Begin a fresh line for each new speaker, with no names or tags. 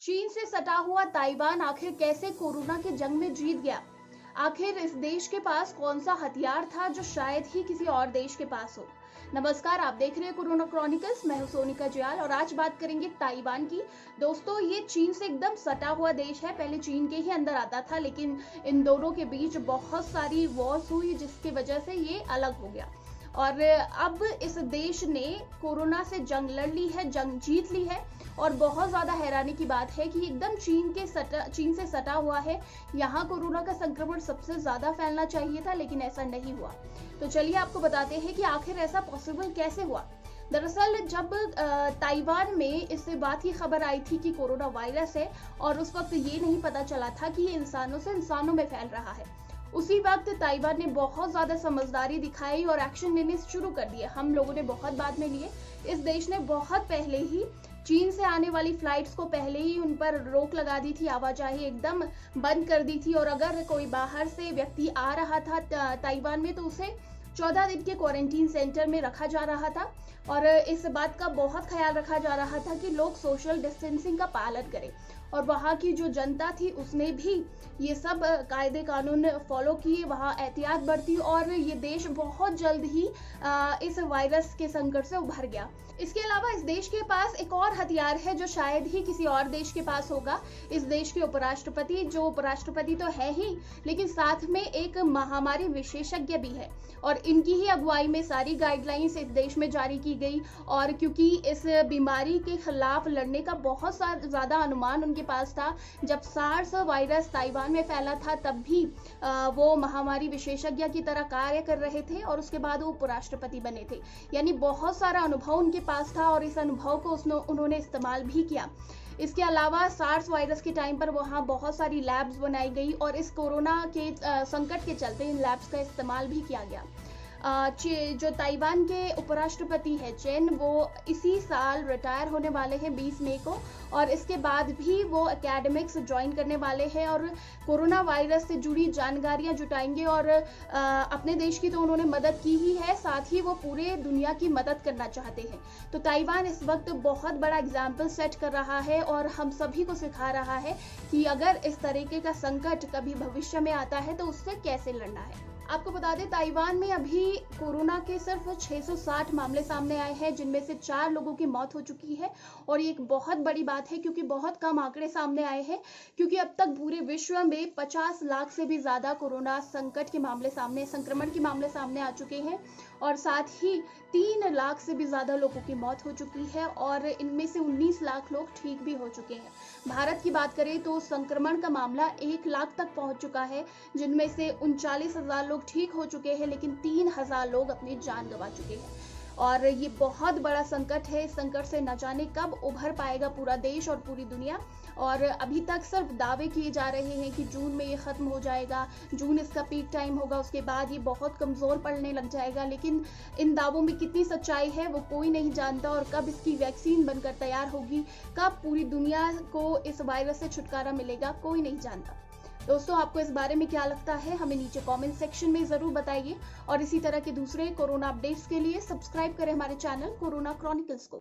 चीन से सटा हुआ ताइवान आखिर कैसे कोरोना की जंग में जीत गया? आखिर इस देश के पास कौन सा हथियार था जो शायद ही किसी और देश के पास हो? नमस्कार, आप देख रहे हैं कोरोना क्रॉनिकल्स। मैं हूं सोनिका जयाल और आज बात करेंगे ताइवान की। दोस्तों, ये चीन से एकदम सटा हुआ देश है। पहले चीन के ही अंदर आता था, लेकिन इन दोनों के बीच बहुत सारी वॉर्स हुई जिसकी वजह से ये अलग हो गया। और अब इस देश ने कोरोना से जंग लड़ ली है, जंग जीत ली है। और बहुत ज्यादा हैरानी की बात है कि एकदम चीन से सटा हुआ है। यहाँ कोरोना का संक्रमण सबसे ज्यादा फैलना चाहिए था, लेकिन ऐसा नहीं हुआ। तो चलिए आपको बताते हैं कि आखिर ऐसा पॉसिबल कैसे हुआ। दरअसल जब ताइवान में इस बात की खबर आई थी कि कोरोना वायरस है, और उस वक्त ये नहीं पता चला था कि ये इंसानों से इंसानों में फैल रहा है, उसी वक्त ताइवान ने बहुत ज्यादा समझदारी दिखाई और एक्शन लेने शुरू कर दिए। हम लोगों ने बहुत बाद में लिए। इस देश ने बहुत पहले ही चीन से आने वाली फ्लाइट्स को पहले ही उन पर रोक लगा दी थी, आवाजाही एकदम बंद कर दी थी। और अगर कोई बाहर से व्यक्ति आ रहा था ताइवान में, तो उसे 14 दिन के क्वारंटीन सेंटर में रखा जा रहा था। और इस बात का बहुत ख्याल रखा जा रहा था कि लोग सोशल डिस्टेंसिंग का पालन करें। और वहाँ की जो जनता थी उसने भी ये सब कायदे कानून फॉलो किए, वहाँ एहतियात बरती, और ये देश बहुत जल्द ही इस वायरस के संकट से उभर गया। इसके अलावा इस देश के पास एक और हथियार है जो शायद ही किसी और देश के पास होगा। इस देश के उपराष्ट्रपति, जो उपराष्ट्रपति तो है ही, लेकिन साथ में एक महामारी विशेषज्ञ भी है। और इनकी ही अगुवाई में सारी गाइडलाइंस इस देश में जारी की गई। और क्योंकि इस बीमारी के खिलाफ लड़ने का बहुत ज्यादा अनुमान उनके पास था, जब सार्स वायरस ताइवान में फैला था तब भी वो महामारी विशेषज्ञ की तरह कार्य कर रहे थे, और उसके बाद वो उपराष्ट्रपति बने थे। यानी बहुत सारा अनुभव उनके पास था, और इस अनुभव को उन्होंने इस्तेमाल भी किया। इसके अलावा सार्स वायरस के टाइम पर वहाँ बहुत सारी लैब्स बनाई गई, और इस कोरोना के संकट के चलते इन लैब्स का इस्तेमाल भी किया गया। जो ताइवान के उपराष्ट्रपति है चेन, वो इसी साल रिटायर होने वाले हैं 20 मई को, और इसके बाद भी वो एकेडमिक्स ज्वाइन करने वाले हैं और कोरोना वायरस से जुड़ी जानकारियां जुटाएंगे। और अपने देश की तो उन्होंने मदद की ही है, साथ ही वो पूरे दुनिया की मदद करना चाहते हैं। तो ताइवान इस वक्त बहुत बड़ा एग्जाम्पल सेट कर रहा है और हम सभी को सिखा रहा है कि अगर इस तरीके का संकट कभी भविष्य में आता है तो उससे कैसे लड़ना है। आपको बता दें, ताइवान में अभी कोरोना के सिर्फ 660 मामले सामने आए हैं, जिनमें से 4 लोगों की मौत हो चुकी है। और ये एक बहुत बड़ी बात है, क्योंकि बहुत कम आंकड़े सामने आए हैं। क्योंकि अब तक पूरे विश्व में 50 लाख से भी ज्यादा कोरोना संकट के मामले संक्रमण के मामले सामने आ चुके हैं, और साथ ही 3 लाख से भी ज्यादा लोगों की मौत हो चुकी है, और इनमें से 19 लाख लोग ठीक भी हो चुके हैं। भारत की बात करें तो संक्रमण का मामला 1 लाख तक पहुंच चुका है, जिनमें से 39,000 लोग ठीक हो चुके हैं, लेकिन 3,000 लोग अपनी जान गंवा चुके हैं। और ये बहुत बड़ा संकट है। इस संकट से न जाने कब उभर पाएगा पूरा देश और पूरी दुनिया। और अभी तक सिर्फ दावे किए जा रहे हैं कि जून में ये खत्म हो जाएगा, जून इसका पीक टाइम होगा, उसके बाद ये बहुत कमजोर पड़ने लग जाएगा। लेकिन इन दावों में कितनी सच्चाई है वो कोई नहीं जानता, और कब इसकी वैक्सीन बनकर तैयार होगी, कब पूरी दुनिया को इस वायरस से छुटकारा मिलेगा, कोई नहीं जानता। दोस्तों, आपको इस बारे में क्या लगता है, हमें नीचे कमेंट सेक्शन में जरूर बताइए। और इसी तरह के दूसरे कोरोना अपडेट्स के लिए सब्सक्राइब करें हमारे चैनल कोरोना क्रॉनिकल्स को।